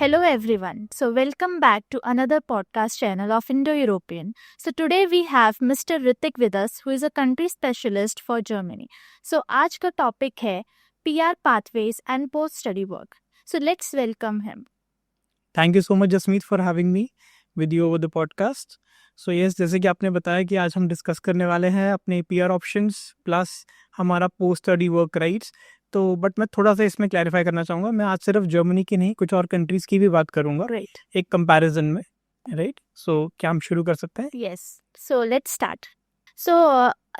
Hello everyone. So welcome back to another podcast channel of Indo-European. So today we have Mr. Ritik with us, who is a country specialist for Germany. So आज का topic है PR pathways and post-study work. So let's welcome him. Thank you so much Jasmeet for having me with you over the podcast. So yes, जैसे कि आपने बताया कि आज हम डिस्कस करने वाले हैं अपने पीआर ऑप्शंस प्लस हमारा पोस्ट स्टडी वर्क राइट्स। तो बट मैं थोड़ा सा इसमें क्लैरिफाई करना चाहूँगा, मैं आज सिर्फ जर्मनी की नहीं कुछ और कंट्रीज़ की भी बात करूँगा Great. एक कंपैरिजन में, राइट। सो क्या हम शुरू कर सकते हैं? Yes. So let's start. So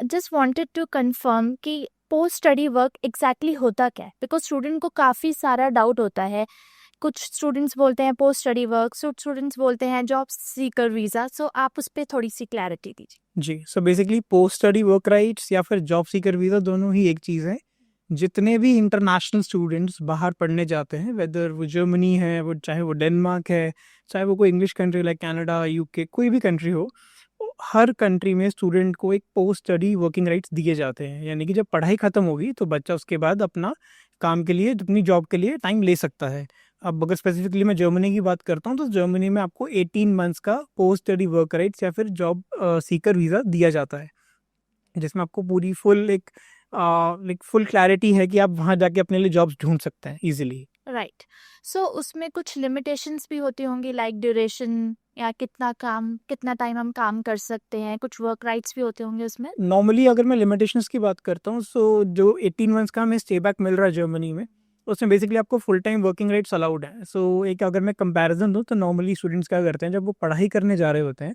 just wanted to confirm कि पोस्ट स्टडी वर्क एग्जैक्टली होता क्या है, बिकॉज स्टूडेंट को काफ़ी सारा डाउट होता है. कुछ स्टूडेंट्स बोलते हैं पोस्ट स्टडी वर्क, कुछ स्टूडेंट्स बोलते हैं जॉब सीकर वीज़ा. सो आप उस पर थोड़ी सी क्लैरिटी दीजिए. जी, so basically post study work rights या फिर जॉब सीकर वीज़ा दोनों ही एक चीज़ है. जितने भी इंटरनेशनल स्टूडेंट्स बाहर पढ़ने जाते हैं, वेदर वो जर्मनी है, वो चाहे वो डेनमार्क है, चाहे वो कोई English country like Canada, UK, कोई भी कंट्री हो, हर कंट्री में स्टूडेंट को एक पोस्ट स्टडी वर्किंग राइट्स दिए जाते हैं. यानी कि जब पढ़ाई ख़त्म होगी तो बच्चा उसके बाद अपना काम के लिए, अपनी जॉब के लिए टाइम ले सकता है. अब अगर स्पेसिफिकली मैं जर्मनी की बात करता हूँ तो जर्मनी में आपको 18 मंथ्स का पोस्ट स्टडी वर्क राइट्स या फिर जॉब सीकर वीज़ा दिया जाता है, जिसमें आपको पूरी फुल क्लैरिटी है कि आप वहाँ जाके अपने लिए जॉब्स ढूंढ सकते हैं इजीली. राइट. सो उसमें कुछ लिमिटेशंस भी होती होंगी, लाइक ड्यूरेशन या कितना टाइम हम काम कर सकते हैं. कुछ वर्क राइट्स भी होते होंगे उसमें. नॉर्मली अगर मैं लिमिटेशंस की बात करता हूँ, सो जो 18 मंथ्स का हमें स्टे बैक मिल रहा है जर्मनी में, उसमें बेसिकली आपको full time working rights allowed है. सो एक अगर मैं कंपैरिजन दूँ तो नॉर्मली स्टूडेंट्स क्या करते हैं, जब वो पढ़ाई करने जा रहे होते हैं,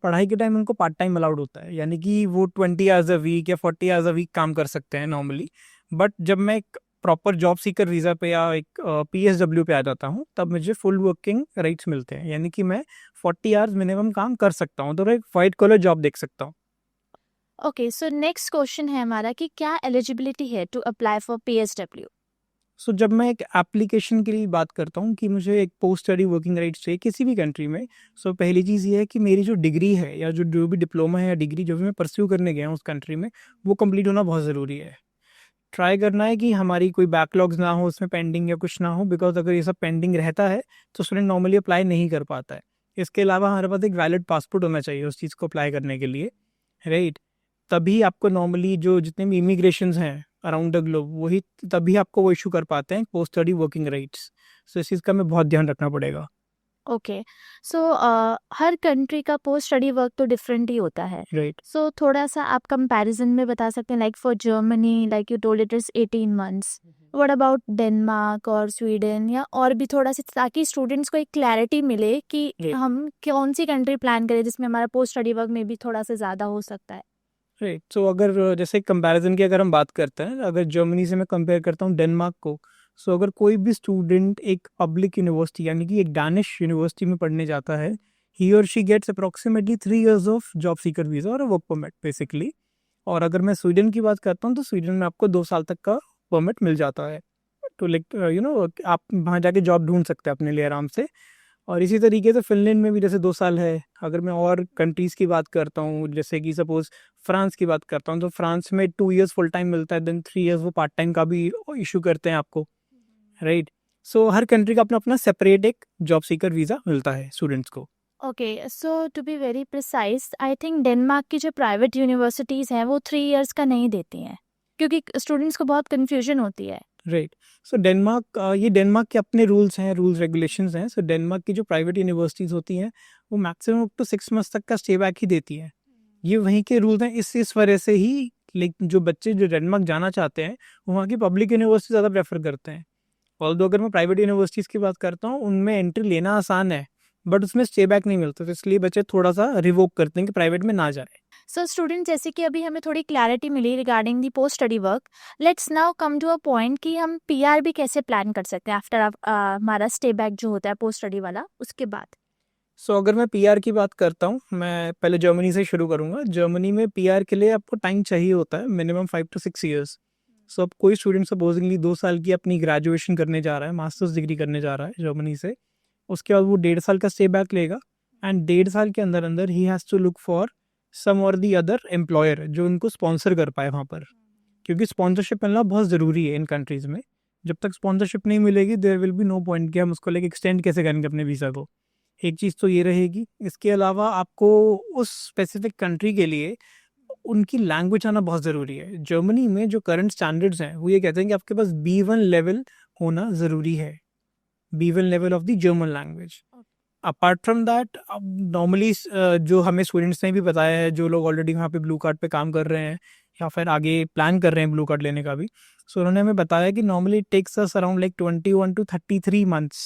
पढ़ाई के टाइम उनको पार्ट टाइम अलाउड होता है, यानी कि वो 20 आवर्स अ वीक या 40 आवर्स अ वीक काम कर सकते हैं नॉर्मली. बट जब मैं एक प्रॉपर जॉब सीकर वीज़ा पे या एक PSW पे आ जाता हूँ, तब मुझे फुल वर्किंग राइट्स मिलते हैं, यानी कि मैं 40 आवर्स मिनिमम काम कर सकता हूँ, तो एक वाइट कॉलर जॉब देख सकता हूँ. ओके. सो नेक्स्ट क्वेश्चन है हमारा कि क्या एलिजिबिलिटी है टू अप्लाई फॉर PSW. सो जब मैं एक एप्लीकेशन के लिए बात करता हूँ कि मुझे एक पोस्ट स्टडी वर्किंग राइट्स चाहिए किसी भी कंट्री में, सो पहली चीज़ ये है कि मेरी जो डिग्री है या जो भी डिप्लोमा है या डिग्री जो भी मैं परस्यू करने गया हूँ उस कंट्री में, वो कंप्लीट होना बहुत ज़रूरी है. ट्राई करना है कि हमारी कोई बैकलॉग्स ना हो उसमें पेंडिंग या कुछ ना हो, बिकॉज अगर ये सब पेंडिंग रहता है तो स्टूडेंट नॉर्मली अप्लाई नहीं कर पाता है. इसके अलावा हमारे पास एक वैलिड पासपोर्ट होना चाहिए उस चीज़ को अप्लाई करने के लिए, राइट. तभी आपको नॉर्मली जो जितने भी इमिग्रेशंस हैं अराउंड द ग्लोब, वही तभी आपको वो इशू कर पाते हैं पोस्ट स्टडी वर्किंग राइट्स. सो इस चीज़ का हमें बहुत ध्यान रखना पड़ेगा. ओके. सो हर कंट्री का पोस्ट स्टडी वर्क तो डिफरेंट ही होता है. राइट. सो थोड़ा सा आप कंपैरिजन में बता सकते हैं, like for Germany, like you told it is 18 months. What about Denmark और स्वीडन, या और भी थोड़ा सा, ताकि स्टूडेंट्स को एक क्लैरिटी मिले कि Right. हम कौन सी कंट्री प्लान करें जिसमें हमारा पोस्ट स्टडी वर्क में भी थोड़ा सा ज़्यादा हो सकता है. राइट. सो अगर जैसे कंपैरिजन की अगर हम बात करते हैं, अगर जर्मनी से मैं कंपेयर करता हूँ डेनमार्क को, सो अगर कोई भी स्टूडेंट एक पब्लिक यूनिवर्सिटी यानी कि एक डैनिश यूनिवर्सिटी में पढ़ने जाता है, ही और she gets approximately 3 years of job seeker visa और वर्क परमिट बेसिकली. और अगर मैं स्वीडन की बात करता हूँ तो स्वीडन में आपको 2 साल तक का परमिट मिल जाता है, तो लाइक आप वहाँ जाके जॉब ढूंढ सकते हैं अपने लिए आराम से. और इसी तरीके से फिनलैंड में भी जैसे 2 साल है. अगर मैं और कंट्रीज़ की बात करता हूँ, जैसे कि सपोज फ्रांस की बात करता हूँ, तो फ्रांस में 2 इयर्स फुल टाइम मिलता है, देन 3 इयर्स वो पार्ट टाइम का भी इशू करते हैं आपको, राइट. सो हर कंट्री का अपना अपना सेपरेट एक जॉब सीकर वीज़ा मिलता है स्टूडेंट्स को. Okay. So to be very precise, I think Denmark की जो प्राइवेट यूनिवर्सिटीज़ हैं वो 3 इयर्स का नहीं देती हैं, क्योंकि स्टूडेंट्स को बहुत कन्फ्यूजन होती है. राइट. सो डेनमार्क के अपने रूल्स रेगुलेशंस हैं. सो डेनमार्क की जो प्राइवेट यूनिवर्सिटीज़ होती हैं वो मैक्सिमम अप टू 6 मंथ्स तक का स्टे बैक ही देती हैं. ये वहीं के रूल्स हैं. इस वजह से ही जो बच्चे जो डेनमार्क जाना चाहते हैं वो वहाँ की पब्लिक यूनिवर्सिटी ज़्यादा प्रेफर करते हैं. ऑल्दो अगर मैं प्राइवेट यूनिवर्सिटीज़ की बात करता हूँ, उनमें एंट्री लेना आसान है बट उसमें स्टे बैक नहीं मिलता, तो इसलिए बच्चे थोड़ा सा रिवोक करते हैं कि प्राइवेट में ना जाए. सो स्टूडेंट, जैसे कि अभी हमें थोड़ी क्लैरिटी मिली regarding the post study work, let's now come to a point कि हम PR भी कैसे प्लान कर सकते हैं आफ्टर हमारा स्टे बैक जो होता है पोस्ट स्टडी वाला, उसके बाद. सो अगर मैं PR की बात करता हूँ, मैं पहले जर्मनी से शुरू करूँगा. जर्मनी में PR के लिए आपको टाइम चाहिए होता है मिनिमम 5 to 6 ईयर्स. सो अब कोई स्टूडेंट सपोजिंगली 2 साल की अपनी ग्रेजुएशन करने जा रहा है, मास्टर्स डिग्री करने जा रहा है जर्मनी से, उसके बाद वो 1.5 साल का स्टे बैक लेगा, एंड 1.5 साल के अंदर अंदर ही has to look for some और दी अदर एम्प्लॉयर जो उनको स्पॉन्सर कर पाए वहाँ पर, क्योंकि स्पॉन्सरशिप मिलना बहुत ज़रूरी है इन कंट्रीज़ में. जब तक स्पॉन्सरशिप नहीं मिलेगी there will be no point कि हम उसको लेके एक्सटेंड कैसे करेंगे अपने वीज़ा को। एक चीज़ तो ये रहेगी। इसके अलावा आपको उस स्पेसिफिक कंट्री के लिए उनकी लैंग्वेज आना बहुत ज़रूरी है। जर्मनी में जो करंट स्टैंडर्ड्स हैं वो ये कहते हैं कि आपके पास B1 लेवल होना ज़रूरी है, B1 level of the German language. Apart from that, अब नॉर्मली जो हमें स्टूडेंट्स ने भी बताया है, जो लोग ऑलरेडी वहाँ पे ब्लू कार्ड पे काम कर रहे हैं या फिर आगे प्लान कर रहे हैं ब्लू कार्ड लेने का भी, सो उन्होंने हमें बताया कि normally takes us around like 21 to 33 months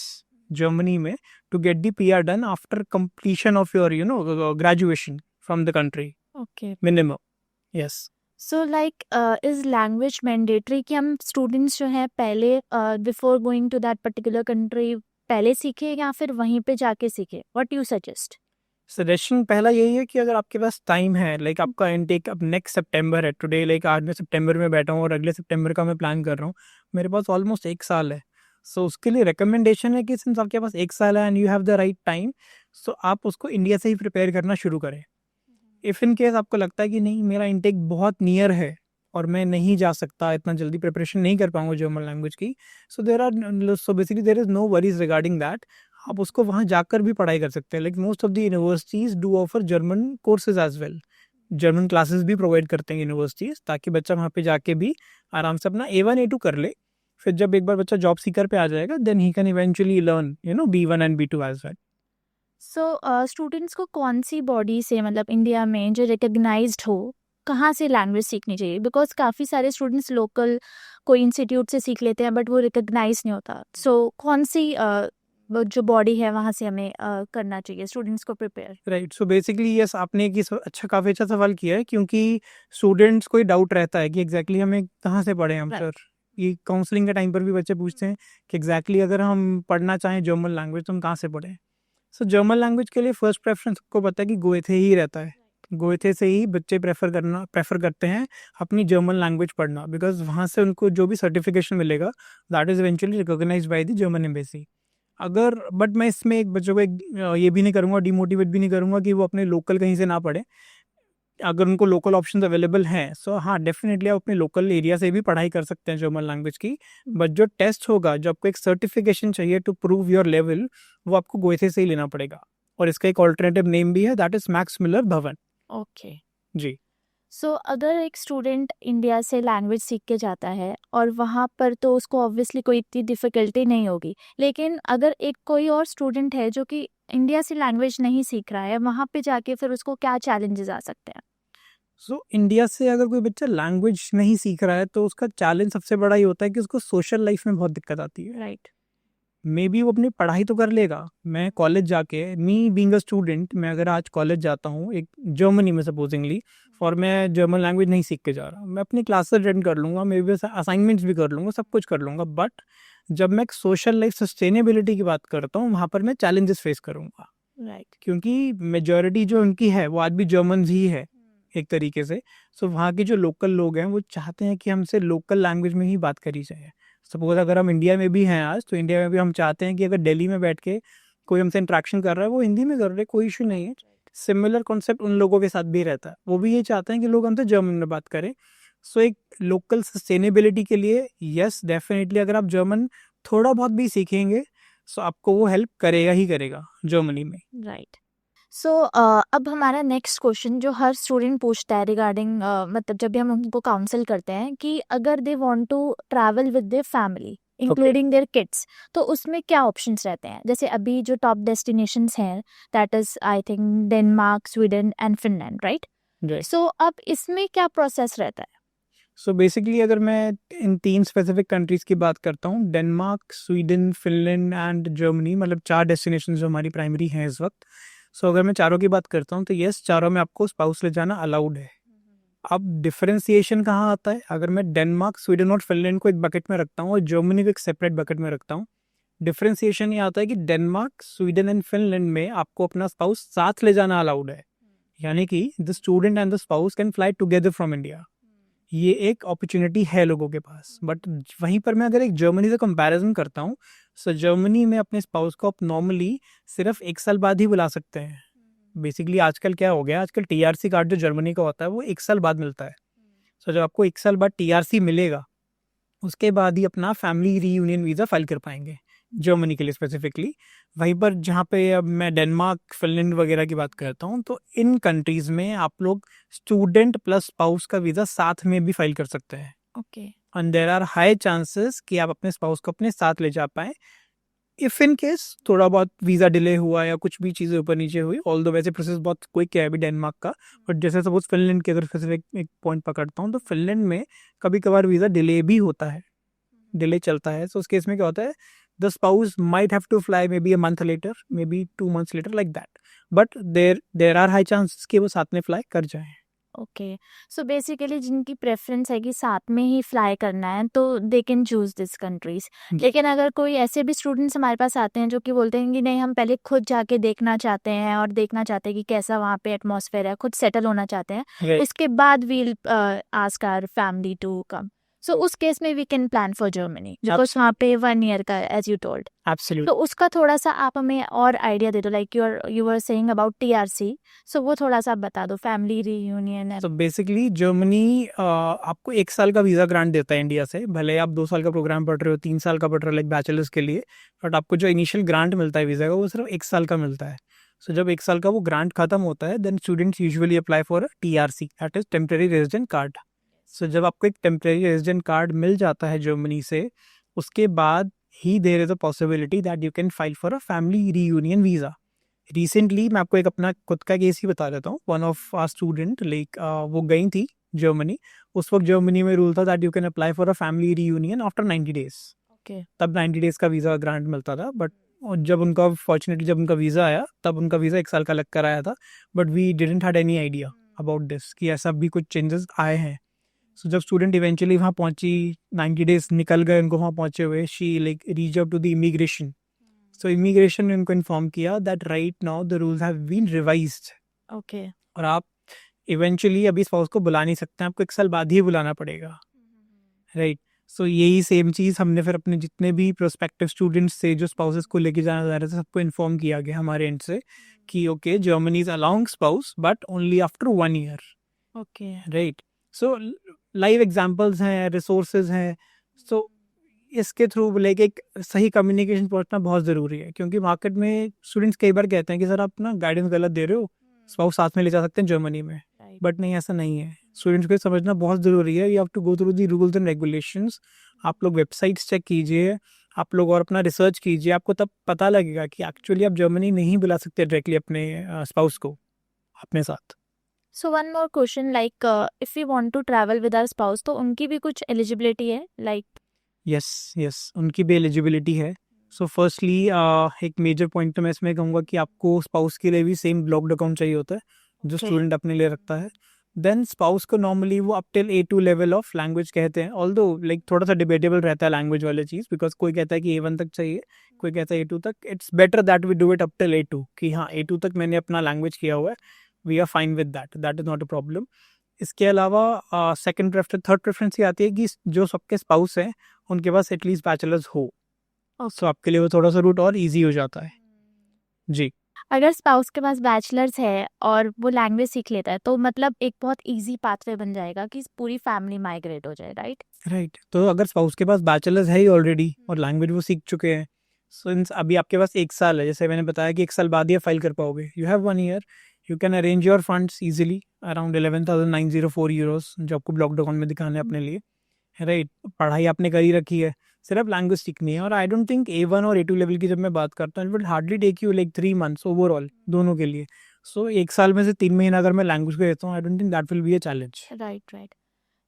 Germany में to get the PR done after completion of your graduation from the country okay. Minimum. Yes. So like is language mandatory कि हम स्टूडेंट्स जो हैं पहले before going to that particular country पहले सीखे या फिर वहीं पे जाके सीखे? What you suggest? सजेशन पहला यही है कि अगर आपके पास टाइम है, लाइक आपका इनटेक अब नेक्स्ट सितंबर है, टुडे लाइक आज मैं सितंबर में बैठा हूँ और अगले सितंबर का मैं प्लान कर रहा हूँ, मेरे पास ऑलमोस्ट 1 साल है। सो उसके लिए रिकमेंडेशन है कि सिंस आपके पास 1 साल है and you have the right time, so आप उसको इंडिया से ही प्रिपेयर करना शुरू करें। इफ़ इन केस आपको लगता है कि नहीं मेरा इनटेक बहुत नियर है और मैं नहीं जा सकता, इतना जल्दी प्रिपरेशन नहीं कर पाऊंगा जर्मन लैंग्वेज की, so basically there is no worries regarding that. आप उसको वहाँ जाकर भी पढ़ाई कर सकते हैं। Like most of the universities do offer German courses as well, German classes भी प्रोवाइड करते हैं यूनिवर्सिटीज़, ताकि बच्चा वहाँ पे जाके भी आराम से अपना A1 A2 कर ले। फिर जब एक बार बच्चा जॉब सीकर पे आ जाएगा then he can eventually learn B1 and B2 as well. So students को कौन सी बॉडी से, मतलब इंडिया में जो रिकग्नाइज्ड हो, कहाँ से लैंग्वेज सीखनी चाहिए? बिकॉज काफ़ी सारे स्टूडेंट्स लोकल कोई इंस्टीट्यूट से सीख लेते हैं बट वो रिकग्नाइज नहीं होता। सो कौन सी वो जो बॉडी है वहाँ से हमें करना चाहिए स्टूडेंट्स को prepare? Right. So basically yes, आपने एक काफ़ी अच्छा सवाल किया है, क्योंकि स्टूडेंट्स को डाउट रहता है कि एग्जैक्टली हमें कहाँ से पढ़ें हम Right. सर। ये काउंसलिंग के टाइम पर भी बच्चे पूछते हैं कि एग्जैक्टली अगर हम पढ़ना चाहें जर्मन लैंग्वेज तो हम कहाँ से पढ़ें। सो जर्मन लैंग्वेज के लिए फर्स्ट प्रेफरेंस आपको पता है कि गोएथे ही रहता है। गोएथे से ही बच्चे प्रेफर करते हैं अपनी जर्मन लैंग्वेज पढ़ना, बिकॉज वहाँ से उनको जो भी सर्टिफिकेशन मिलेगा that is eventually recognised by the German embassy. अगर बट मैं इसमें एक बच्चों को ये भी नहीं करूँगा, डिमोटिवेट भी नहीं करूँगा कि वो अपने लोकल कहीं से ना पढ़े। अगर उनको लोकल ऑप्शंस अवेलेबल हैं सो हाँ डेफिनेटली आप अपने लोकल एरिया से भी पढ़ाई कर सकते हैं जर्मन लैंग्वेज की। बट जो टेस्ट होगा, जो आपको एक सर्टिफिकेशन चाहिए टू प्रूव योर लेवल, वो आपको गोएथे से ही लेना पड़ेगा। और इसका एक ऑल्टरनेटिव नेम भी है, दैट इज मैक्स मिलर भवन। ओके। जी। सो अगर एक स्टूडेंट इंडिया से लैंग्वेज सीख के जाता है और वहाँ पर तो उसको ऑब्वियसली कोई इतनी डिफ़िकल्टी नहीं होगी, लेकिन अगर एक कोई और स्टूडेंट है जो कि इंडिया से लैंग्वेज नहीं सीख रहा है, वहाँ पे जाके फिर उसको क्या चैलेंजेस आ सकते हैं? सो इंडिया से अगर कोई बच्चा लैंग्वेज नहीं सीख रहा है तो उसका चैलेंज सबसे बड़ा ये होता है कि उसको सोशल लाइफ में बहुत दिक्कत आती है। राइट। मे बी वो अपनी पढ़ाई तो कर लेगा। मैं कॉलेज जाके, मी बीइंग अ स्टूडेंट, मैं अगर आज कॉलेज जाता हूँ एक जर्मनी में सपोजिंगली, और मैं जर्मन लैंग्वेज नहीं सीख के जा रहा, मैं अपनी क्लासेस अटेंड कर लूँगा, मे बी असाइनमेंट्स भी कर लूँगा, सब कुछ कर लूँगा, बट जब मैं एक सोशल लाइफ सस्टेनेबिलिटी की बात करता हूँ वहाँ पर मैं चैलेंजेस फेस करूँगा। राइट। क्योंकि मेजॉरिटी जो उनकी है वो आज भी जर्मन ही है एक तरीके से। सो वहाँ के जो लोकल लोग हैं वो चाहते हैं कि हमसे लोकल लैंग्वेज में ही बात करी जाए। सपोज अगर हम इंडिया में भी हैं आज, तो इंडिया में भी हम चाहते हैं कि अगर दिल्ली में बैठ के कोई हमसे इंट्रैक्शन कर रहा है वो हिंदी में कर रहे, कोई इशू नहीं है। सिमिलर कॉन्सेप्ट उन लोगों के साथ भी रहता है, वो भी ये चाहते हैं कि लोग हमसे जर्मन में बात करें। सो एक लोकल सस्टेनेबिलिटी के लिए यस डेफिनेटली अगर आप जर्मन थोड़ा बहुत भी सीखेंगे सो आपको वो हेल्प करेगा ही करेगा जर्मनी में। राइट। सो अब हमारा नेक्स्ट क्वेश्चन जो हर स्टूडेंट पूछता है रिगार्डिंग, मतलब जब भी हम उनको काउंसिल करते हैं कि अगर they want to travel with their family including their kids, तो उसमें क्या ऑप्शंस रहते हैं? जैसे अभी जो टॉप डेस्टिनेशंस हैं that is I think Denmark, Sweden and Finland, right? Right. So अब इसमें क्या प्रोसेस रहता है? सो बेसिकली अगर मैं इन 3 स्पेसिफिक कंट्रीज़ की बात करता हूँ, Denmark, Sweden, Finland and Germany, मतलब 4 डेस्टिनेशन जो हमारी प्राइमरी हैं इस वक्त। सो अगर मैं चारों की बात करता हूँ तो येस, चारों में आपको स्पाउस ले जाना अलाउड है। अब डिफरेंशिएशन कहाँ आता है? अगर मैं डेनमार्क, स्वीडन और फिनलैंड को एक बकेट में रखता हूँ और जर्मनी को एक सेपरेट बकेट में रखता हूँ, डिफरेंशिएशन ये आता है कि डेनमार्क, स्वीडन एंड फिनलैंड में आपको अपना स्पाउस साथ ले जाना अलाउड है। यानी कि the student and the spouse can fly together from India. ये एक अपॉर्चुनिटी है लोगों के पास। बट वहीं पर मैं अगर एक जर्मनी से कंपैरिजन करता हूँ, सो जर्मनी में अपने स्पाउस को आप नॉर्मली सिर्फ 1 साल बाद ही बुला सकते हैं। बेसिकली आजकल क्या हो गया, आजकल TRC कार्ड जो जर्मनी का होता है वो 1 साल बाद मिलता है। सो जब आपको 1 साल बाद TRC मिलेगा उसके बाद ही अपना फैमिली रीयूनियन वीज़ा फाइल कर पाएंगे जर्मनी के लिए स्पेसिफिकली। वहीं पर जहाँ पे अब मैं डेनमार्क, फिनलैंड वगैरह की बात करता हूँ, तो इन कंट्रीज़ में आप लोग स्टूडेंट प्लस स्पाउस का वीज़ा साथ में भी फाइल कर सकते हैं। Okay and there are high chances कि आप अपने स्पाउस को अपने साथ ले जा पाएँ। इफ़ इन केस थोड़ा बहुत वीज़ा डिले हुआ या कुछ भी चीज़ें ऊपर नीचे हुई, ऑल्दो वैसे प्रोसेस बहुत क्विक है अभी डेनमार्क का, बट जैसे सपोज फिनलैंड की अगर स्पेसिफिक एक पॉइंट पकड़ता हूँ, तो फिनलैंड में कभी कभार वीज़ा डिले भी होता है, डिले चलता है। सो उस केस में क्या होता है, the spouse might have to fly maybe a month later, maybe 2 months later, like that, but there are high chances कि वो साथ में फ्लाई कर जाएं। ओके। सो बेसिकली जिनकी प्रेफरेंस है कि साथ में ही फ्लाई करना है तो they can choose this countries. लेकिन अगर कोई ऐसे भी स्टूडेंट्स हमारे पास आते हैं जो कि बोलते हैं कि नहीं हम पहले खुद जाके देखना चाहते हैं और देखना चाहते हैं कि कैसा वहाँ पे एटमॉस्फेयर है, खुद सेटल होना चाहते हैं, Right. इसके बाद we'll ask our family to come. So उस केस में we can plan for Germany because वहाँ पे 1 year का एज यू टोल्ड। Absolutely. तो उसका थोड़ा सा आप हमें और आइडिया दे दो, like you were saying about TRC, so वो थोड़ा सा आप बता दो, फैमिली रीयूनियन। तो बेसिकली जर्मनी आपको 1 साल का वीज़ा ग्रांट देता है इंडिया से, भले आप 2 साल का प्रोग्राम पढ़ रहे हो, 3 साल का पढ़ रहे हो लाइक बैचलर्स के लिए, बट आपको जो इनिशियल ग्रांट मिलता है वीज़ा का वो सिर्फ 1 साल का मिलता है। सो जब 1 साल का वो ग्रांट खत्म होता है, then students usually apply for TRC, that is temporary resident card. So जब आपको एक टेम्परेरी रेजिडेंट कार्ड मिल जाता है जर्मनी से, उसके बाद ही there is a possibility that you can file for a family reunion visa. Recently मैं आपको एक अपना खुद का केस ही बता देता हूँ। One of our student like वो गई थी जर्मनी। उस वक्त जर्मनी में रूल था that you can apply for a family reunion after 90 days। Okay तब 90 days का वीज़ा ग्रांट मिलता था, बट जब उनका फॉर्चुनेटली जब उनका वीज़ा आया तब उनका वीज़ा 1 साल का लग कर आया था, but we didn't had any idea about this कि ऐसा भी कुछ चेंजेस आए हैं। सो जब स्टूडेंट इवेंचुअली वहाँ पहुंची, 90 days निकल गए उनको वहाँ पहुंचे हुए, she like reach out to the immigration. So immigration ने उनको इन्फॉर्म किया that right now the rules have been revised, okay और आप इवेंचुअली अभी स्पाउस को बुला नहीं सकते, आपको 1 साल बाद ही बुलाना पड़ेगा, राइट। सो यही सेम चीज़ हमने फिर अपने जितने भी प्रोस्पेक्टिव स्टूडेंट्स थे जो स्पाउसेस को लेके जाना चाह रहे थे, सबको इन्फॉर्म किया गया हमारे एंड से कि okay Germany is allowing spouse but only after 1 year, okay right. So live examples हैं, रिसोर्सेज हैं। सो इसके थ्रू लेके एक सही कम्युनिकेशन पहुंचना बहुत ज़रूरी है, क्योंकि मार्केट में स्टूडेंट्स कई बार कहते हैं कि सर आप ना गाइडेंस गलत दे रहे हो, स्पाउस साथ में ले जा सकते हैं जर्मनी में, बट नहीं, ऐसा नहीं है। स्टूडेंट्स को समझना बहुत ज़रूरी है। You have to go through the rules and regulations. आप लोग वेबसाइट्स चेक कीजिए, आप लोग और अपना रिसर्च कीजिए, आपको तब पता लगेगा कि एक्चुअली आप जर्मनी नहीं बुला सकते डायरेक्टली अपने स्पाउस को अपने साथ। So one more question, like if we want to travel with our spouse तो उनकी भी कुछ एलिजिबिलिटी है, लाइक? यस, उनकी भी एलिजिबिलिटी है। सो फर्स्टली एक मेजर पॉइंट तो मैं इसमें कहूँगा कि आपको स्पाउस के लिए भी सेम ब्लॉक्ड अकाउंट चाहिए होता है जो Okay. स्टूडेंट अपने लिए रखता है। देन स्पाउस को नॉर्मली वो up till A2 level of language कहते हैं, ऑल्दो लाइक थोड़ा सा डिबेटेबल रहता है लैंग्वेज वाली चीज़, बिकॉज कोई कहता है कि A1 तक चाहिए, कोई कहता है A2 तक। It's better that we do it up till A2, कि हाँ A2 तक मैंने अपना लैंग्वेज किया हुआ है, we are fine with that, that is not a problem. इसके अलावा सेकंड प्रेफरेंस, थर्ड प्रेफरेंस ये आती है कि जो सबके स्पाउस हैं उनके पास एटलीस्ट बैचलर्स हो, सो आपके लिए वो थोड़ा सा रूट और इजी हो जाता है। जी, अगर स्पाउस के पास बैचलर्स है और वो लैंग्वेज सीख लेता है तो मतलब एक बहुत इजी पाथवे बन जाएगा कि पूरी फैमिली माइग्रेट हो जाए, राइट? राइट। तो अगर स्पाउस के पास बैचलर्स है ही ऑलरेडी और लैंग्वेज वो सीख चुके हैं, सिंस अभी आपके पास 1 साल है, जैसे मैंने बताया कि 1 साल बाद ही फाइल कर पाओगे, you have 1 year, you can arrange your funds easily around 11,904 euros जो आपको ब्लॉक अकाउंट में दिखाने अपने लिए, राइट। पढ़ाई आपने कर ही रखी है, सिर्फ लैंग्वेज सीखनी है। और आई डोंट थिंक A1 और A2 लेवल की जब मैं बात करता हूँ, it will hardly take you like 3 months overall दोनों के लिए। सो 1 साल में से 3 महीना अगर मैं लैंग्वेज को देता हूँ, I don't think that will be a challenge. Right.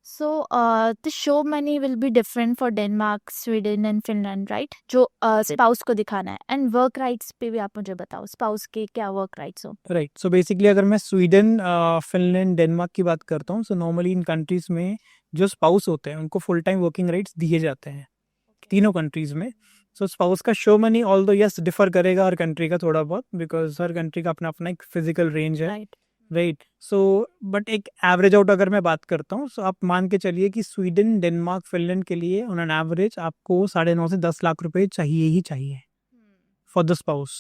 So the show money will be different for Denmark, Sweden and Finland, right? जो स्पाउस को दिखाना है। एंड वर्क राइट्स पे भी आप मुझे बताओ, स्पाउस के क्या वर्क राइट्स हो? राइट। सो बेसिकली अगर मैं स्वीडन, फिनलैंड, डेनमार्क की बात करता हूँ, सो नॉर्मली इन कंट्रीज में जो स्पाउस होते हैं उनको फुल टाइम वर्किंग राइट्स दिए जाते हैं तीनों कंट्रीज में। सो स्पाउस का show money although yes differ करेगा हर कंट्री का थोड़ा बहुत, बिकॉज हर कंट्री का अपना अपना एक फिजिकल रेंज है, राइट राइट। सो बट एक एवरेज आउट अगर मैं बात करता हूँ, सो आप मान के चलिए कि स्वीडन, डेनमार्क, फिनलैंड के लिए ऑन एन एवरेज आपको 9.5 से 10 लाख रुपए चाहिए ही चाहिए for the spouse.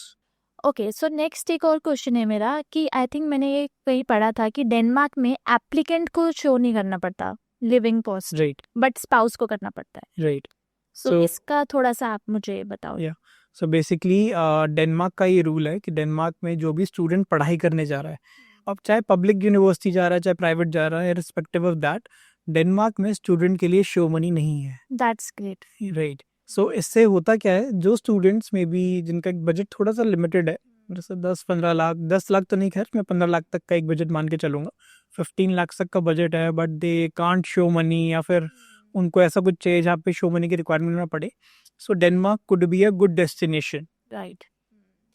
Okay. So next एक और क्वेश्चन है मेरा कि आई थिंक मैंने ये कहीं पढ़ा था कि डेनमार्क में एप्लीकेंट को शो नहीं करना पड़ता, living cost, right but spouse को करना पड़ता है। राइट। सो So- इसका थोड़ा सा आप मुझे बताओ। Yeah. सो बेसिकली डेनमार्क का ये रूल है कि डेनमार्क में जो भी स्टूडेंट पढ़ाई करने जा रहा है, अब चाहे पब्लिक यूनिवर्सिटी जा रहा है चाहे प्राइवेट जा रहा है, रिस्पेक्टिव ऑफ दैट, डेनमार्क में स्टूडेंट के लिए शो मनी नहीं है। That's great. राइट। सो इससे होता क्या है, जो स्टूडेंट्स में भी जिनका बजट थोड़ा सा लिमिटेड है, जैसे 10-15 लाख, 10 लाख तो नहीं, खैर मैं 15 लाख तक का एक बजट मान के चलूंगा, 15 लाख तक का बजट है, but they can't show money, या फिर उनको ऐसा कुछ चाहिए जहाँ पे शो मनी की रिक्वायरमेंट ना पड़े, so Denmark could be a good destination. Right.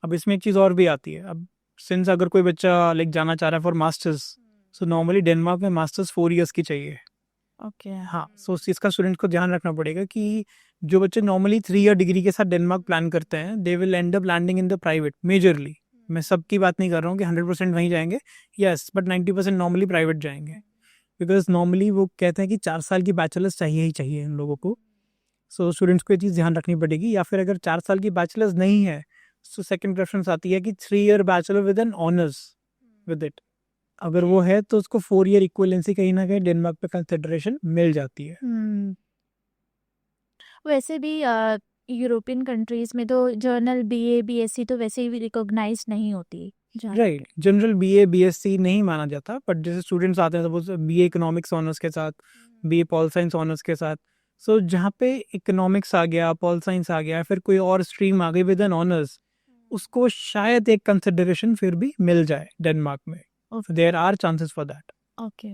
अब इसमें एक चीज़ और भी आती है, अब सिंस अगर कोई बच्चा लाइक जाना चाह रहा है for masters, so normally Denmark में मास्टर्स 4 इयर्स की चाहिए। ओके। हाँ, सो उस चीज़ का स्टूडेंट को ध्यान रखना पड़ेगा कि जो बच्चे नॉर्मली 3 ईयर डिग्री के साथ डेनमार्क प्लान करते हैं, they will end up landing in the private majorly. मैं सबकी बात नहीं कर रहा हूँ कि 100% वहीं जाएंगे, यस, बट 90% नॉर्मली प्राइवेट जाएंगे, बिकॉज नॉर्मली वो कहते हैं कि 4 साल की बैचलर्स चाहिए ही चाहिए इन लोगों को। सो स्टूडेंट्स को ये चीज़ ध्यान रखनी पड़ेगी, या फिर अगर 4 साल की बैचलर्स नहीं है, सो सेकंड प्रेफरेंस आती है कि 3 year bachelor with an honours with it, अगर वो है तो उसको 4 ईयर इक्विवेलेंसी कहीं ना कहीं डेनमार्क पे कंसिडरेशन मिल जाती है। वैसे भी यूरोपियन कंट्रीज में तो जर्नल बीए बीएससी तो वैसे ही रिकॉग्नाइज नहीं होती। राइट, जनरल बीए बीएससी नहीं माना जाता, बट जैसे स्टूडेंट्स आते हैं सपोज बीए इकोनॉमिक्स ऑनर्स के साथ, बीए पॉल साइंस ऑनर्स के साथ, सो जहाँ पे इकोनॉमिक्स आ गया, पॉल साइंस आ गया, फिर कोई और स्ट्रीम आ गई विद एन ऑनर्स, उसको शायद एक कंसिडरेशन फिर भी मिल जाए डेनमार्क में। There are chances for that. Okay.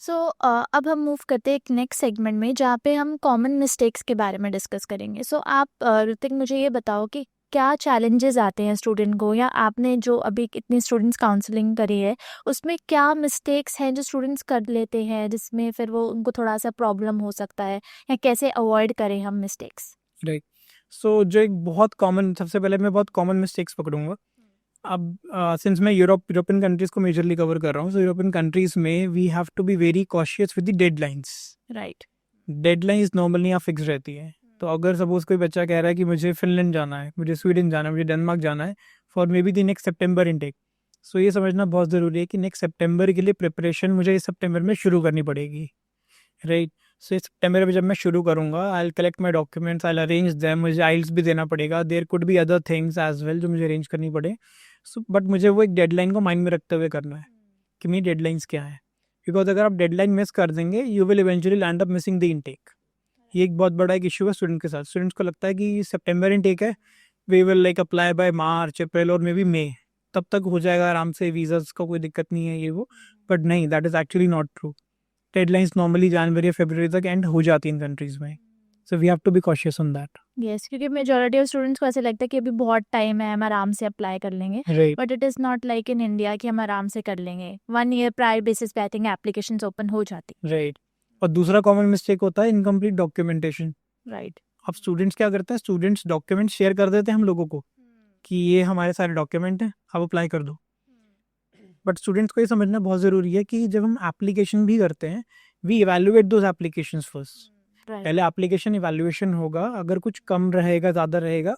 So अब हम मूव करते हैं एक नेक्स्ट सेगमेंट में, जहाँ पे हम कॉमन मिस्टेक्स के बारे में डिस्कस करेंगे। सो आप ऋतिक मुझे ये बताओ कि क्या चैलेंजेस आते हैं स्टूडेंट को, या आपने जो अभी इतनी स्टूडेंट्स काउंसलिंग करी है उसमें क्या मिस्टेक्स हैं जो स्टूडेंट्स कर लेते हैं जिसमें फिर वो उनको थोड़ा सा प्रॉब्लम हो सकता है, या कैसे अवॉइड करें हम मिस्टेक्स? राइट। सो जो एक बहुत कॉमन, सबसे पहले मैं बहुत कॉमन मिस्टेक्स पकड़ूंगा। अब सिंस मैं यूरोपियन कंट्रीज को मेजरली कवर कर रहा हूँ, सो यूरोपियन कंट्रीज में we have to be very cautious with the deadlines. Right. Deadlines normally यहाँ फिक्स रहती है, तो अगर सपोज कोई बच्चा कह रहा है कि मुझे फिनलैंड जाना है, मुझे स्वीडन जाना है, मुझे डेनमार्क जाना है for maybe the next September intake, so ये समझना बहुत ज़रूरी है कि नेक्स्ट सितंबर के लिए प्रिपरेशन मुझे इस सितंबर में शुरू करनी पड़ेगी। राइट। सो इस सितंबर में जब मैं शुरू करूँगा, I will collect my documents, I will arrange them, मुझे आइल्स भी देना पड़ेगा, there could be other things as well जो मुझे अरेंज करनी पड़े। सो बट मुझे वो एक डेडलाइन को माइंड में रखते हुए करना है कि मेरी डेडलाइंस क्या है, बिकॉज अगर आप डेडलाइन मिस कर देंगे you will eventually land up missing the intake. ये एक बहुत बड़ा एक इशू है स्टूडेंट के साथ। स्टूडेंट्स को लगता है कि सितंबर इनटेक है, we will like apply by March April और मे बी मई, तब तक हो जाएगा आराम से, वीज़ाज का कोई दिक्कत नहीं है ये वो, बट नहीं, that is actually not true. Deadlines normally जनवरी या फरवरी तक एंड हो जाती है इन कंट्रीज में, so we have to be cautious on that. Yes, क्योंकि मेजॉरिटी ऑफ स्टूडेंट्स को ऐसे लगता है कि अभी बहुत टाइम है, हम आराम से अप्लाई कर लेंगे, right but it is not like in India कि हम आराम से कर लेंगे। 1 ईयर प्रायर बेसिस पे आई थिंक एप्लीकेशंस ओपन हो जाती। राइट। और दूसरा कॉमन मिस्टेक होता है इनकम्प्लीट डॉक्यूमेंटेशन। राइट। अब स्टूडेंट्स क्या करते हैं, स्टूडेंट्स डॉक्यूमेंट शेयर कर देते हैं हम लोगों को कि ये हमारे सारे डॉक्यूमेंट हैं, आप अप्लाई कर दो, बट स्टूडेंट्स को ये समझना बहुत ज़रूरी है कि जब हम एप्लीकेशन भी करते हैं, we evaluate those applications first. पहले एप्लीकेशन इवैल्यूएशन होगा, अगर कुछ कम रहेगा ज़्यादा रहेगा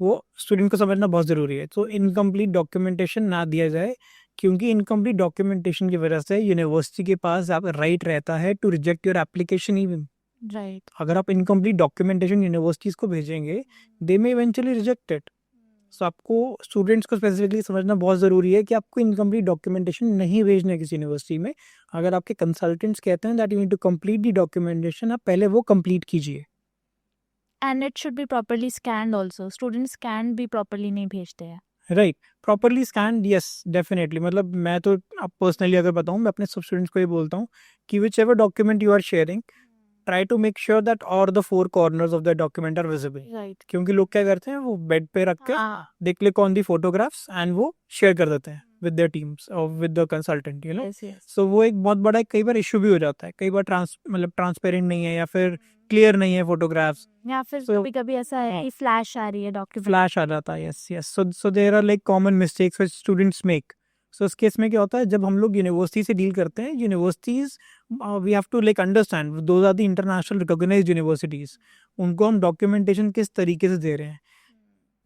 वो स्टूडेंट को समझना बहुत ज़रूरी है। तो इनकम्प्लीट डॉक्यूमेंटेशन ना दिया जाए, क्योंकि इनकम्प्लीट डॉक्यूमेंटेशन की वजह से यूनिवर्सिटी के पास आप राइट रहता है to reject your application even. Right. अगर आप इनकम्प्लीट डॉक्यूमेंटेशन यूनिवर्सिटीज़ को भेजेंगे, they may eventually reject it. So आपको स्टूडेंट्स को स्पेसिफिकली समझना बहुत ज़रूरी है कि आपको इनकम्प्लीट डॉक्यूमेंटेशन नहीं भेजना है किसी यूनिवर्सिटी में। अगर आपके कंसल्टेंट्स कहते हैं that you need to complete the documentation, आप पहले वो कंप्लीट कीजिए। And it should be properly scanned also. Students scan भी प्रॉपर्ली नहीं भेजते हैं। Right, properly scan, yes definitely. मतलब मैं तो अब पर्सनली अगर बताऊँ, मैं अपने सब स्टूडेंट्स को ये बोलता हूँ कि whichever document you are sharing, try to make sure that all the 4 corners of the document are visible. Right. क्योंकि लोग क्या करते हैं, वो बेड पे रख के they click on the photographs and वो शेयर कर देते हैं विद देयर टीम्स और with the consultant, you know. So वो एक बहुत बड़ा कई बार इशू भी हो जाता है। कई बार मतलब ट्रांसपेरेंट नहीं है या फिर क्लियर नहीं है फोटोग्राफ्स, या फिर कभी कभी ऐसा है कि फ्लैश आ रही है डॉक्यूमेंट, फ्लैश आ जाता है। Yes yes. So there are like common mistakes which students make. So इस केस में क्या होता है, जब हम लोग यूनिवर्सिटी से डील करते हैं, universities we have to like understand those are the international recognised universities, उनको हम डॉक्यूमेंटेशन किस तरीके से दे रहे हैं।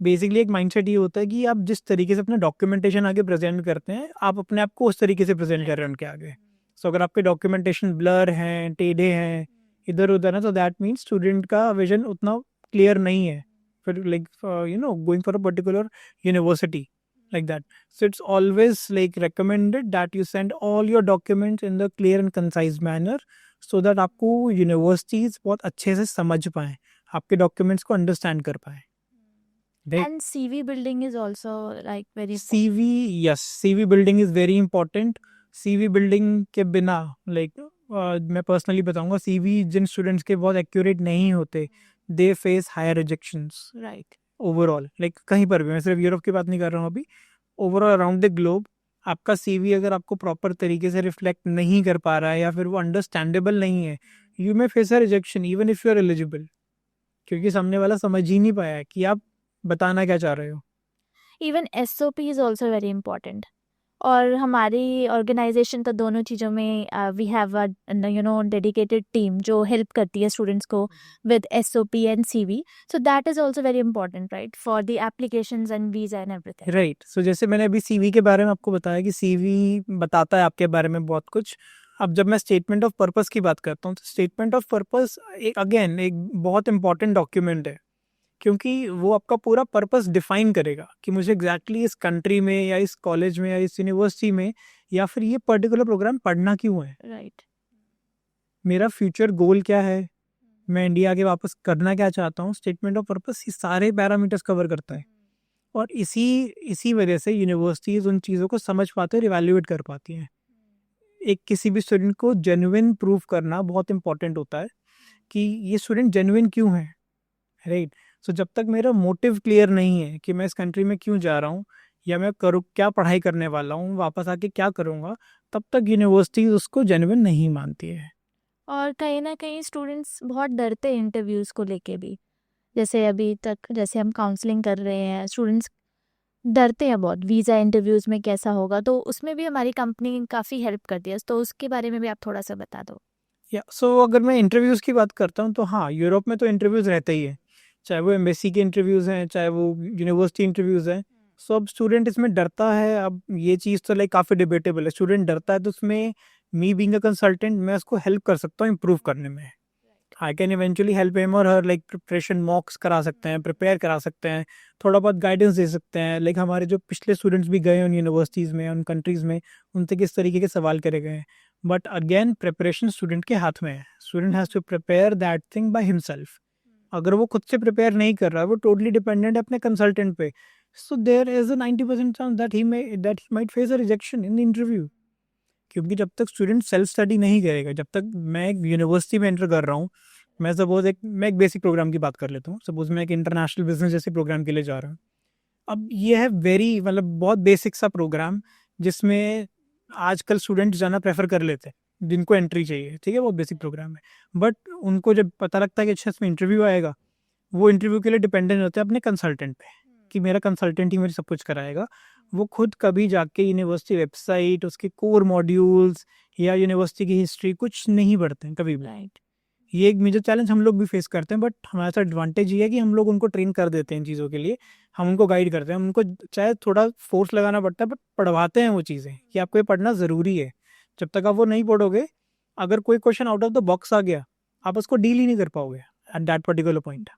बेसिकली एक माइंडसेट ये होता है कि आप जिस तरीके से अपना डॉक्यूमेंटेशन आगे प्रेजेंट करते हैं, आप अपने आप को उस तरीके से प्रेजेंट कर रहे हैं उनके आगे। सो अगर आपके डॉक्यूमेंटेशन ब्लर हैं, टेढ़े हैं, इधर उधर है, तो दैट मीन्स स्टूडेंट का विजन उतना क्लियर नहीं है फिर, like going for a particular university like that. So it's always like recommended that you send all your documents in the clear and concise manner so that आपको universities बहुत अच्छे से समझ पाएं, आपके documents को understand कर पाएं. And CV building is also like very important. CV, yes, CV building is very important. CV building के बिना मैं personally बताऊंगा, CV जिन students के बहुत accurate नहीं होते, they face higher rejections. Right. Overall कहीं पर भी, मैं सिर्फ यूरोप की बात नहीं कर रहा हूँ अभी, ओवरऑल अराउंड द ग्लोब आपका सीवी अगर आपको प्रॉपर तरीके से रिफ्लेक्ट नहीं कर पा रहा है या फिर वो अंडरस्टैंडेबल नहीं है, you may face a rejection even if you are eligible, क्योंकि सामने वाला समझ ही नहीं पाया कि आप बताना क्या चाह रहे हो. Even SOP is also very important. और हमारी ऑर्गेनाइजेशन तो दोनों चीज़ों में we have a dedicated team जो हेल्प करती है स्टूडेंट्स को with SOP and CV. So that is also very important right for the applications and visa and everything. Right. So जैसे मैंने अभी CV के बारे में आपको बताया कि CV बताता है आपके बारे में बहुत कुछ. अब जब मैं स्टेटमेंट ऑफ पर्पस की बात करता हूँ, तो स्टेटमेंट ऑफ पर्पस एक बहुत इंपॉर्टेंट डॉक्यूमेंट है, क्योंकि वो आपका पूरा पर्पस डिफाइन करेगा कि मुझे एग्जैक्टली इस कंट्री में या इस कॉलेज में या इस यूनिवर्सिटी में या फिर ये पर्टिकुलर प्रोग्राम पढ़ना क्यों है. राइट. मेरा फ्यूचर गोल क्या है, मैं इंडिया के वापस करना क्या चाहता हूँ. स्टेटमेंट ऑफ पर्पस ये सारे पैरामीटर्स कवर करता है, और इसी वजह से यूनिवर्सिटीज उन चीज़ों को समझ पाते हैं और इवेल्युएट कर पाती हैं. एक किसी भी स्टूडेंट को जेन्युइन प्रूफ करना बहुत इंपॉर्टेंट होता है कि ये स्टूडेंट जेन्युइन क्यों है. राइट. सो जब तक मेरा मोटिव क्लियर नहीं है कि मैं इस कंट्री में क्यों जा रहा हूँ या मैं करूँ क्या, पढ़ाई करने वाला हूँ, वापस आके क्या करूँगा, तब तक यूनिवर्सिटी उसको जेन्युइन नहीं मानती है. और कहीं ना कहीं स्टूडेंट्स बहुत डरते हैं इंटरव्यूज़ को लेके भी. जैसे अभी तक जैसे हम काउंसलिंग कर रहे हैं, स्टूडेंट्स डरते हैं बहुत वीज़ा इंटरव्यूज़ में कैसा होगा, तो उसमें भी हमारी कंपनी काफ़ी हेल्प करती है. तो उसके बारे में भी आप थोड़ा सा बता दो. सो अगर मैं इंटरव्यूज़ की बात करता हूँ, तो हाँ, यूरोप में तो इंटरव्यूज़ रहते ही है, चाहे वो एम्बेसी के इंटरव्यूज़ हैं, चाहे वो यूनिवर्सिटी इंटरव्यूज़ हैं. सो अब स्टूडेंट इसमें डरता है. अब ये चीज़ तो काफ़ी डिबेटेबल है. स्टूडेंट डरता है, तो उसमें मी बीइंग अ कंसल्टेंट मैं उसको हेल्प कर सकता हूँ इम्प्रूव करने में. I can eventually help him और हर, प्रिपरेशन मॉक्स करा सकते हैं, प्रिपेयर करा सकते हैं, थोड़ा बहुत गाइडेंस दे सकते हैं. हमारे जो पिछले स्टूडेंट्स भी गए उन यूनिवर्सिटीज़ में, उन कंट्रीज़ में, उनसे किस तरीके के सवाल करे गए हैं. बट अगेन प्रिपरेशन स्टूडेंट के हाथ में है. Student has to prepare that thing by himself. अगर वो खुद से प्रिपेयर नहीं कर रहा है, वो टोटली डिपेंडेंट है अपने कंसल्टेंट पे, so there is a 90% chance that he might face a rejection in the interview. क्योंकि जब तक स्टूडेंट सेल्फ स्टडी नहीं करेगा, जब तक मैं एक यूनिवर्सिटी में एंटर कर रहा हूँ, मैं एक बेसिक प्रोग्राम की बात कर लेता हूँ. सपोज मैं एक इंटरनेशनल बिजनेस जैसे प्रोग्राम के लिए जा रहा हूँ. अब ये है बहुत बेसिक सा प्रोग्राम, जिसमें आजकल स्टूडेंट जाना प्रेफर कर लेते हैं जिनको एंट्री चाहिए. ठीक है, बहुत बेसिक प्रोग्राम है. बट उनको जब पता लगता है कि अच्छा इसमें इंटरव्यू आएगा, वो इंटरव्यू के लिए डिपेंडेंट होते हैं अपने कंसल्टेंट पे कि मेरा कंसल्टेंट ही मेरे सब कुछ कराएगा. वो खुद कभी जाके यूनिवर्सिटी वेबसाइट, उसके कोर मॉड्यूल्स या यूनिवर्सिटी की हिस्ट्री कुछ नहीं पढ़ते हैं कभी भी. राइट. ये एक मेजर चैलेंज हम लोग भी फेस करते हैं, बट हमारे साथ एडवांटेज ये है कि हम लोग उनको ट्रेन कर देते हैं इन चीज़ों के लिए. हम उनको गाइड करते हैं, हम उनको चाहे थोड़ा फोर्स लगाना पड़ता है, बट पढ़वाते हैं वो चीज़ें कि आपको ये पढ़ना ज़रूरी है. जब तक आप वो नहीं पढ़ोगे, अगर कोई question out of the box आ गया, आप उसको डील ही नहीं कर पाओगे at that particular point.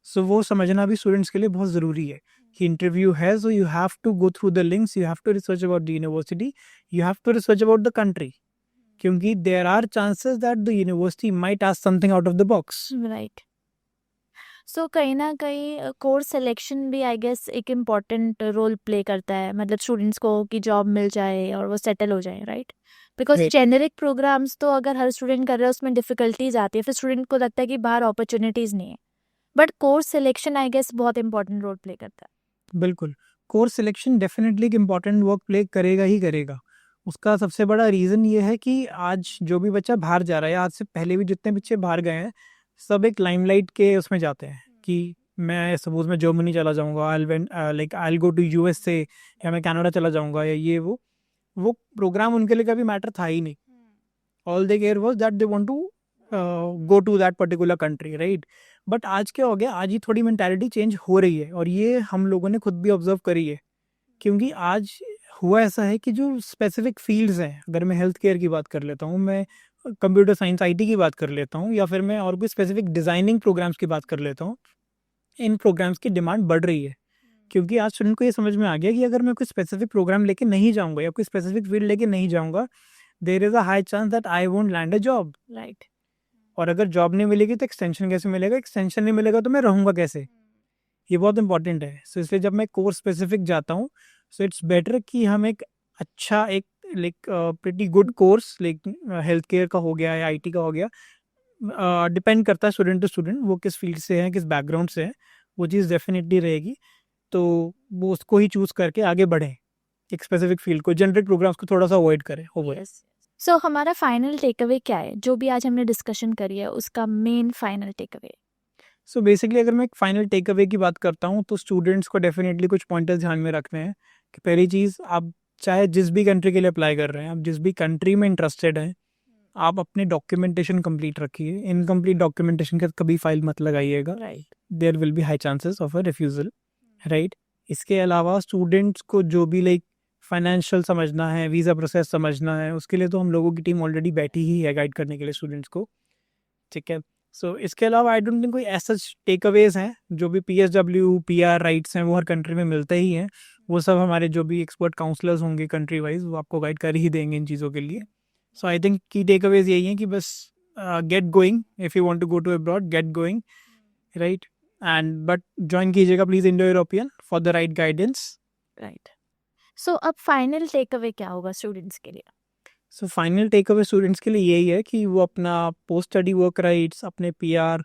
So वो समझना भी स्टूडेंट्स के लिए बहुत ज़रूरी है कि इंटरव्यू है, so you have to go through the links, you have to research about the university, you have to research about the country, क्योंकि there are chances that the university might ask something out of the box. Right. So कहीं ना कहीं course selection भी I guess एक important role play करता है, मतलब students को कि जॉब मिल जाए और वो सेटल हो जाए. Right. Because Right. Generic programmes तो अगर हर स्टूडेंट कर रहा है उसमें डिफिकल्टीज आती है, फिर स्टूडेंट को लगता है कि बाहर अपॉर्चुनिटीज नहीं है. But course selection I guess बहुत इंपॉर्टेंट रोल प्ले करता है. बिल्कुल, कोर्स सिलेक्शन डेफिनेटली एक इम्पॉर्टेंट वर्क प्ले करेगा ही करेगा. उसका सबसे बड़ा रीज़न ये है कि आज जो भी बच्चा बाहर जा रहा है, आज से पहले भी जितने बच्चे बाहर गए हैं, सब एक लाइमलाइट के उसमें जाते हैं कि मैं सपोज मैं जर्मनी चला जाऊंगा, आई गो टू USA, या मैं कनाडा चला जाऊंगा, या ये वो प्रोग्राम उनके लिए कभी मैटर था ही नहीं. All they care was that they want to go to that particular country. Right. But आज क्या हो गया, आज ही थोड़ी मेंटालिटी चेंज हो रही है, और ये हम लोगों ने खुद भी ऑब्जर्व करी है, क्योंकि आज हुआ ऐसा है कि जो स्पेसिफिक फील्ड्स हैं, अगर मैं हेल्थ केयर की बात कर लेता हूँ, मैं कंप्यूटर साइंस आईटी की बात कर लेता हूँ, या फिर मैं और भी स्पेसिफिक डिज़ाइनिंग प्रोग्राम्स की बात कर लेता हूँ, इन प्रोग्राम्स की डिमांड बढ़ रही है। क्योंकि आज स्टूडेंट को ये समझ में आ गया कि अगर मैं कोई स्पेसिफिक प्रोग्राम लेके नहीं जाऊँगा या कोई स्पेसिफिक फील्ड लेके नहीं जाऊँगा, there is a high chance that I won't land a job. Right. और अगर जॉब नहीं मिलेगी तो एक्सटेंशन कैसे मिलेगा? एक्सटेंशन नहीं मिलेगा तो मैं रहूँगा कैसे? ये बहुत इंपॉर्टेंट है। सो इसलिए जब मैं कोर्स स्पेसिफिक जाता हूँ, सो इट्स बेटर कि हम एक अच्छा एक like pretty good course like health care का हो गया या आईटी का हो गया, डिपेंड करता है स्टूडेंट टू स्टूडेंट, वो किस फील्ड से है, किस बैकग्राउंड से है, वो चीज़ डेफिनेटली रहेगी। तो वो उसको ही चूज़ करके आगे बढ़ें, एक स्पेसिफिक फील्ड को, जनरिक प्रोग्राम्स को थोड़ा सा अवॉइड करें। ओवर सो हमारा फाइनल टेक अवे क्या है, जो भी आज हमने डिस्कशन करी है उसका main final takeaway? So basically अगर मैं एक फाइनल टेक अवे की बात करता हूँ तो स्टूडेंट्स को डेफिनेटली कुछ पॉइंटर्स ध्यान में रखने हैं कि पहली चीज़, आप चाहे जिस भी कंट्री के लिए अप्लाई कर रहे हैं, आप जिस भी कंट्री में इंटरेस्टेड हैं, आप अपने डॉक्यूमेंटेशन कंप्लीट रखिए। इनकम्प्लीट डॉक्यूमेंटेशन के कभी फाइल मत लगाइएगा, right. There will be high chances of a refusal, right. इसके अलावा स्टूडेंट्स को जो भी लाइक फाइनेंशियल समझना है, वीज़ा प्रोसेस समझना है, उसके लिए तो हम लोगों की टीम ऑलरेडी बैठी ही है गाइड करने के लिए स्टूडेंट्स को, ठीक है। सो इसके अलावा आई डोंट थिंक कोई ऐसा टेक अवेज हैं। जो भी PSW PR राइट्स हैं वो हर कंट्री में मिलते ही हैं, वो सब हमारे जो भी एक्सपर्ट काउंसलर्स होंगे कंट्री वाइज वो आपको गाइड कर ही देंगे इन चीज़ों के लिए। So I think key takeaways यही हैं कि बस get going, if you want to go to abroad get going, right. And but join कीजिएगा please Indo European for the right guidance. Right. So अब फाइनल टेक अवे क्या होगा students के लिए? So final takeaway students के लिए यही है कि वो अपना पोस्ट स्टडी वर्क राइट्स, अपने PR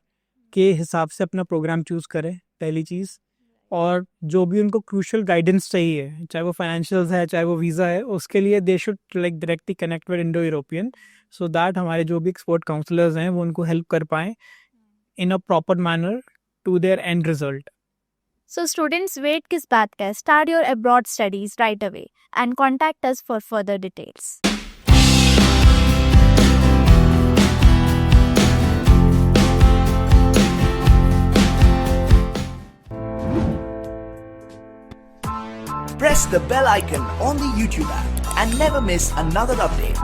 के हिसाब से अपना प्रोग्राम चूज़ करें, पहली चीज़। और जो भी उनको क्रूशल गाइडेंस चाहिए, चाहे वो फाइनेंशियल्स है, चाहे वो वीज़ा है, उसके लिए they should like directly connect with Indo European, so that हमारे जो भी एक्सपर्ट काउंसलर्स हैं वो उनको हेल्प कर पाएँ in a proper manner to their end result. So students, wait किस बात का है, start your abroad studies right away and contact us for further details. Press the bell icon on the YouTube app and never miss another update.